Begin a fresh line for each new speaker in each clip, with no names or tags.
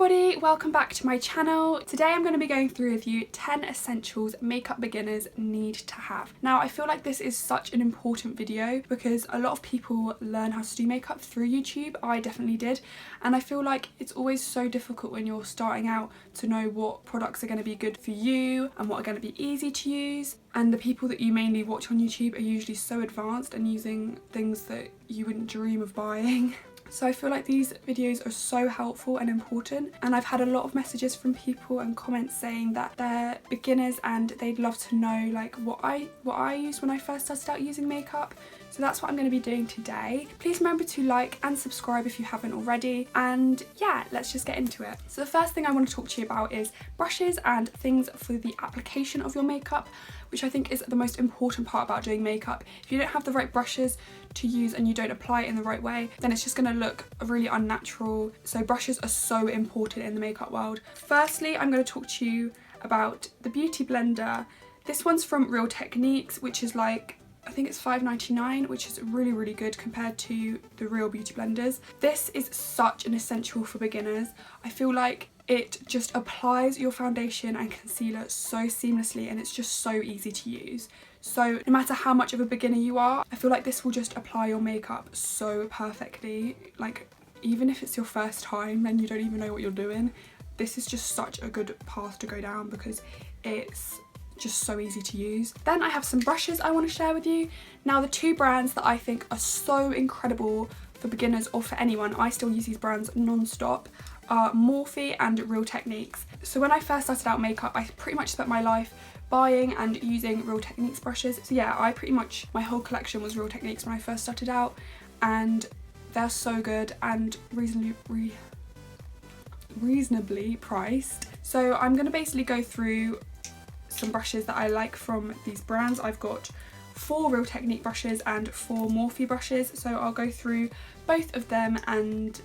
everybody, welcome back to my channel. Today I'm going to be going through with you 10 essentials makeup beginners need to have. Now I feel like this is such an important video because a lot of people learn how to do makeup through YouTube. I definitely did, and I feel like it's always so difficult when you're starting out to know what products are going to be good for you and what are going to be easy to use. And the people that you mainly watch on YouTube are usually so advanced and using things that you wouldn't dream of buying. So I feel like these videos are so helpful and important, and I've had a lot of messages from people and comments saying that they're beginners and they'd love to know like what I used when I first started out using makeup. So that's what I'm going to be doing today. Please remember to like and subscribe if you haven't already, and yeah, let's just get into it. So the first thing I want to talk to you about is brushes and things for the application of your makeup, which I think is the most important part about doing makeup. If you don't have the right brushes to use and you don't apply it in the right way, then it's just going to look really unnatural. So brushes are so important in the makeup world. Firstly, I'm going to talk to you about the beauty blender. This one's from Real Techniques, which is like, I think it's $5.99, which is really good compared to the real beauty blenders. This is such an essential for beginners. I feel like it just applies your foundation and concealer so seamlessly, and it's just so easy to use. So no matter how much of a beginner you are, I feel like this will just apply your makeup so perfectly. Like even if it's your first time and you don't even know what you're doing, this is just such a good path to go down because it's just so easy to use. Then I have some brushes I want to share with you. Now the two brands that I think are so incredible for beginners or for anyone, I still use these brands non-stop, are Morphe and Real Techniques. So when I first started out makeup, I pretty much spent my life buying and using Real Techniques brushes. So yeah, my whole collection was Real Techniques when I first started out, and they're so good and reasonably priced. So I'm going to basically go through some brushes that I like from these brands. I've got 4 Real Technique brushes and 4 Morphe brushes, so I'll go through both of them and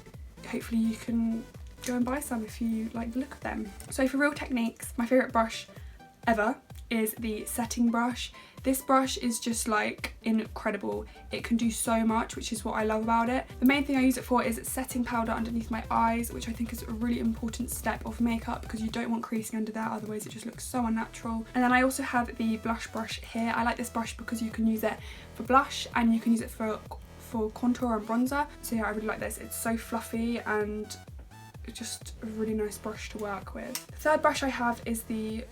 hopefully you can go and buy some if you like the look of them. So for Real Techniques, my favourite brush ever is the setting brush. This brush is just like incredible. It can do so much, which is what I love about it. The main thing I use it for is setting powder underneath my eyes, which I think is a really important step of makeup because you don't want creasing under there, otherwise it just looks so unnatural. And then I also have the blush brush here. I like this brush because you can use it for blush and you can use it for contour and bronzer. So yeah, I really like this. It's so fluffy and it's just a really nice brush to work with. The third brush I have is the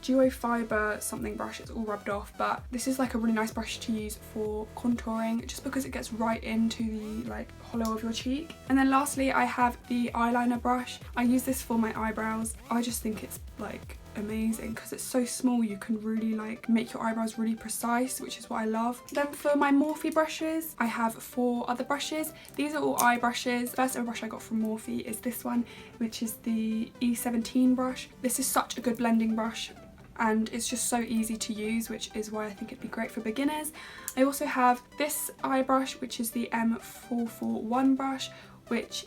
Duo-fibre something brush. It's all rubbed off, but this is like a really nice brush to use for contouring just because it gets right into the like hollow of your cheek. And then lastly I have the eyeliner brush. I use this for my eyebrows. I just think it's like amazing because it's so small, you can really like make your eyebrows really precise, which is what I love. Then for my Morphe brushes, I have 4 other brushes. These are all eye brushes. The first ever brush I got from Morphe is this one, which is the E17 brush. This is such a good blending brush and it's just so easy to use, which is why I think it'd be great for beginners. I also have this eye brush, which is the M441 brush, which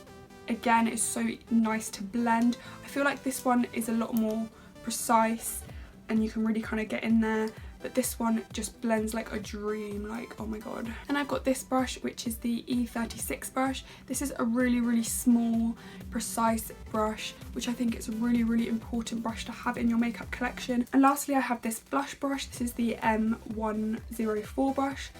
again is so nice to blend. I feel like this one is a lot more precise and you can really kind of get in there, but this one just blends like a dream, like oh my god. And I've got this brush, which is the E36 brush. This is a really small precise brush, which I think is a really important brush to have in your makeup collection. And lastly I have this blush brush. This is the M104 brush.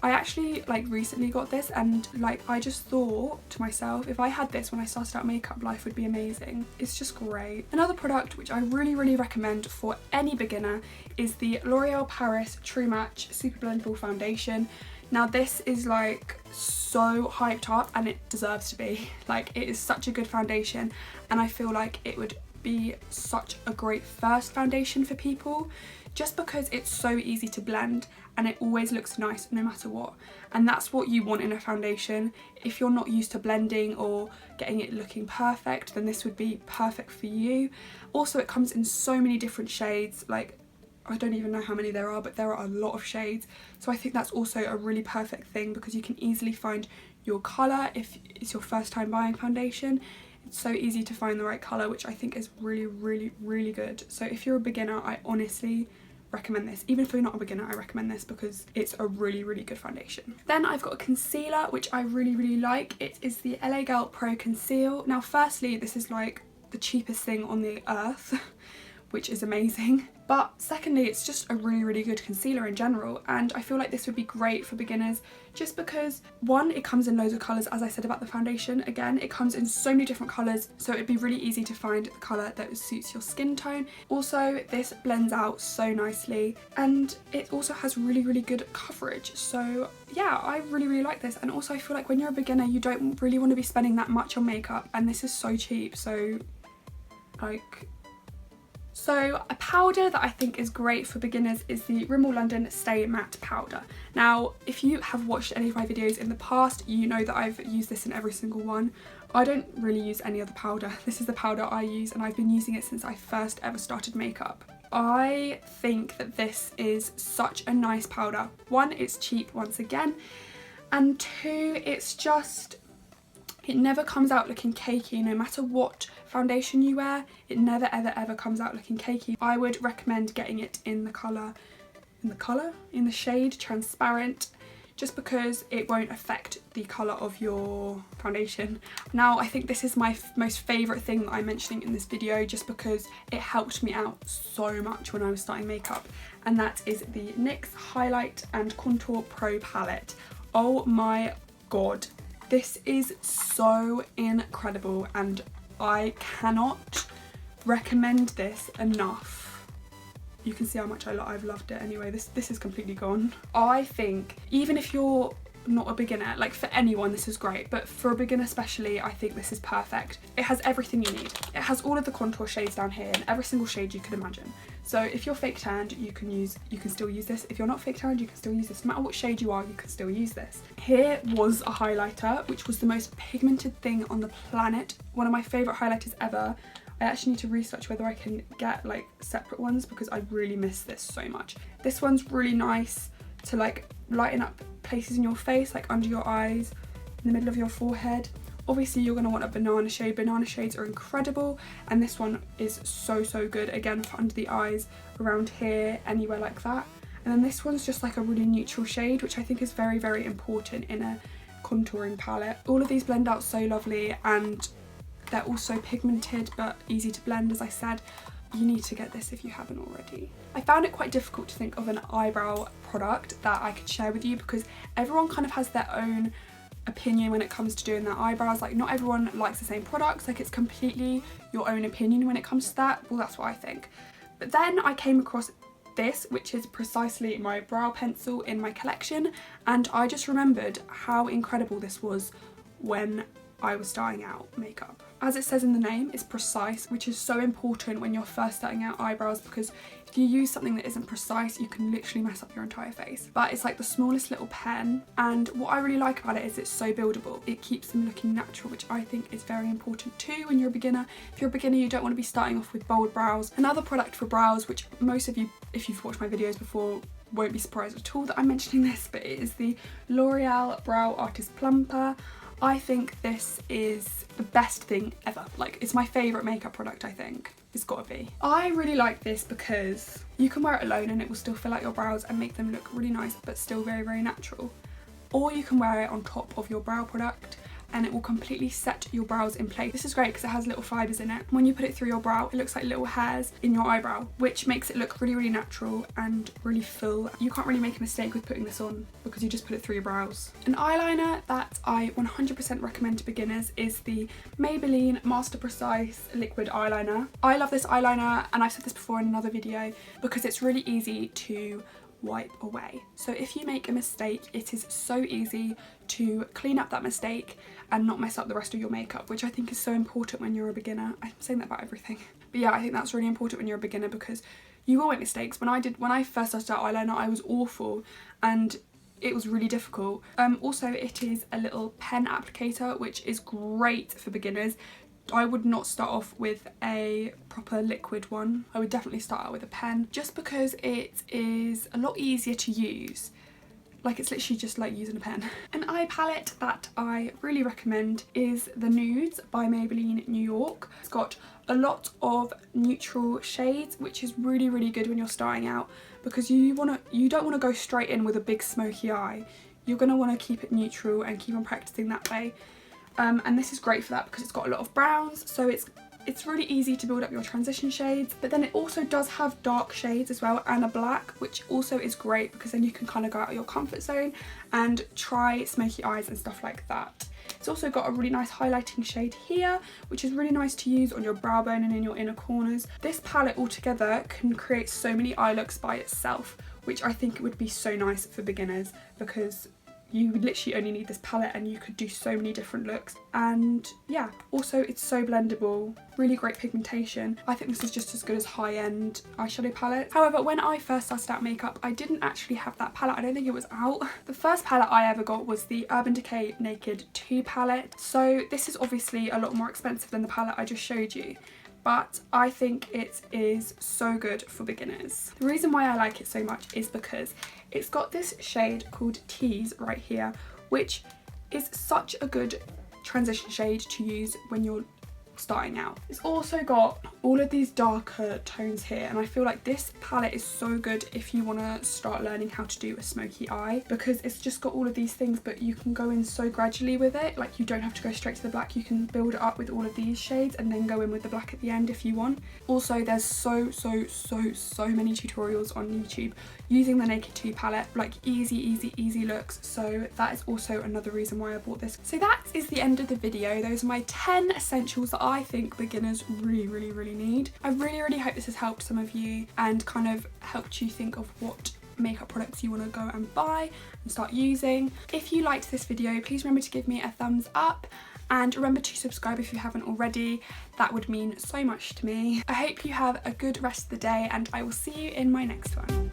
I actually like recently got this and like I just thought to myself, if I had this when I started out makeup, life would be amazing. It's just great. Another product which I really recommend for any beginner is the L'Oreal Paris True Match Super Blendable Foundation. Now this is like so hyped up and it deserves to be. Like it is such a good foundation and I feel like it would be such a great first foundation for people just because it's so easy to blend and it always looks nice no matter what, and that's what you want in a foundation. If you're not used to blending or getting it looking perfect, then this would be perfect for you. Also it comes in so many different shades, like I don't even know how many there are, but there are a lot of shades, so I think that's also a really perfect thing because you can easily find your colour if it's your first time buying foundation. It's so easy to find the right colour, which I think is really good. So if you're a beginner, I honestly recommend this. Even if you're not a beginner, I recommend this because it's a really good foundation. Then I've got a concealer which I really like. It is the LA Girl Pro Conceal. Now firstly, this is like the cheapest thing on the earth, which is amazing. But secondly, it's just a really good concealer in general, and I feel like this would be great for beginners just because, one, it comes in loads of colours. As I said about the foundation, again, it comes in so many different colours, so it'd be really easy to find the colour that suits your skin tone. Also, this blends out so nicely, and it also has really good coverage. So yeah, I really like this. And also I feel like when you're a beginner, you don't really want to be spending that much on makeup, and this is so cheap, so like... So a powder that I think is great for beginners is the Rimmel London Stay Matte Powder. Now, if you have watched any of my videos in the past, you know that I've used this in every single one. I don't really use any other powder. This is the powder I use, and I've been using it since I first ever started makeup. I think that this is such a nice powder. One, it's cheap once again, and two, it's just... it never comes out looking cakey. No matter what foundation you wear, it never ever comes out looking cakey. I would recommend getting it in the shade Transparent, just because it won't affect the colour of your foundation. Now, I think this is my most favourite thing that I'm mentioning in this video, just because it helped me out so much when I was starting makeup, and that is the NYX Highlight and Contour Pro Palette. Oh my god. This is so incredible, and I cannot recommend this enough. You can see how much I've loved it anyway. This is completely gone. I think even if you're not a beginner, like for anyone this is great, but for a beginner especially, I think this is perfect. It has everything you need. It has all of the contour shades down here, and every single shade you could imagine. So if you're fake tanned, you can still use this. If you're not fake tanned, you can still use this. No matter what shade you are, you can still use this. Here was a highlighter, which was the most pigmented thing on the planet. One of my favourite highlighters ever. I actually need to research whether I can get like separate ones, because I really miss this so much. This one's really nice to like lighten up places in your face, like under your eyes, in the middle of your forehead. Obviously you're going to want a banana shade. Banana shades are incredible, and this one is so good, again, for under the eyes, around here, anywhere like that. And then this one's just like a really neutral shade, which I think is very important in a contouring palette. All of these blend out so lovely, and they're also pigmented but easy to blend, as I said. You need to get this if you haven't already. I found it quite difficult to think of an eyebrow product that I could share with you, because everyone kind of has their own opinion when it comes to doing their eyebrows. Like, not everyone likes the same products. Like, it's completely your own opinion when it comes to that. Well, that's what I think. But then I came across this, which is precisely my brow pencil in my collection, and I just remembered how incredible this was when I was starting out makeup. As it says in the name, it's precise, which is so important when you're first starting out eyebrows, because if you use something that isn't precise, you can literally mess up your entire face. But it's like the smallest little pen, and what I really like about it is it's so buildable. It keeps them looking natural, which I think is very important too when you're a beginner. If you're a beginner, you don't want to be starting off with bold brows. Another product for brows, which most of you, if you've watched my videos before, won't be surprised at all that I'm mentioning this, but it is the L'Oreal Brow Artist Plumper. I think this is the best thing ever. Like, it's my favourite makeup product, I think. It's gotta be. I really like this because you can wear it alone and it will still fill out your brows and make them look really nice, but still very natural. Or you can wear it on top of your brow product and it will completely set your brows in place. This is great because it has little fibres in it. When you put it through your brow, it looks like little hairs in your eyebrow, which makes it look really natural and really full. You can't really make a mistake with putting this on because you just put it through your brows. An eyeliner that I 100% recommend to beginners is the Maybelline Master Precise Liquid Eyeliner. I love this eyeliner, and I've said this before in another video, because it's really easy to wipe away. So if you make a mistake, it is so easy to clean up that mistake and not mess up the rest of your makeup, which I think is so important when you're a beginner. I'm saying that about everything. But yeah, I think that's really important when you're a beginner, because you will make mistakes. When I first started out eyeliner, I was awful and it was really difficult. Also, it is a little pen applicator, which is great for beginners. I would not start off with a proper liquid one. I would definitely start out with a pen, just because it is a lot easier to use. Like, it's literally just like using a pen. An eye palette that I really recommend is the Nudes by Maybelline New York. It's got a lot of neutral shades, which is really good when you're starting out, because you don't want to go straight in with a big smoky eye. You're going to want to keep it neutral and keep on practicing that way. And this is great for that because it's got a lot of browns, so it's It's really easy to build up your transition shades, but then it also does have dark shades as well and a black, which also is great because then you can kind of go out of your comfort zone and try smoky eyes and stuff like that. It's also got a really nice highlighting shade here, which is really nice to use on your brow bone and in your inner corners. This palette altogether can create so many eye looks by itself, which I think would be so nice for beginners because you literally only need this palette and you could do so many different looks. And yeah, also it's so blendable, really great pigmentation. I think this is just as good as high-end eyeshadow palettes. However, when I first started out makeup, I didn't actually have that palette. I don't think it was out. The first palette I ever got was the Urban Decay Naked 2 palette. So this is obviously a lot more expensive than the palette I just showed you, but I think it is so good for beginners. The reason why I like it so much is because it's got this shade called Tease right here, which is such a good transition shade to use when you're starting out. It's also got all of these darker tones here, and I feel like this palette is so good if you want to start learning how to do a smoky eye, because it's just got all of these things, but you can go in so gradually with it. Like, you don't have to go straight to the black, you can build it up with all of these shades and then go in with the black at the end if you want. Also, there's so many tutorials on YouTube using the Naked 2 palette, like easy looks, so that is also another reason why I bought this. So that is the end of the video. Those are my 10 essentials that I think beginners really need. I really hope this has helped some of you and kind of helped you think of what makeup products you want to go and buy and start using. If you liked this video, please remember to give me a thumbs up and remember to subscribe if you haven't already. That would mean so much to me. I hope you have a good rest of the day and I will see you in my next one.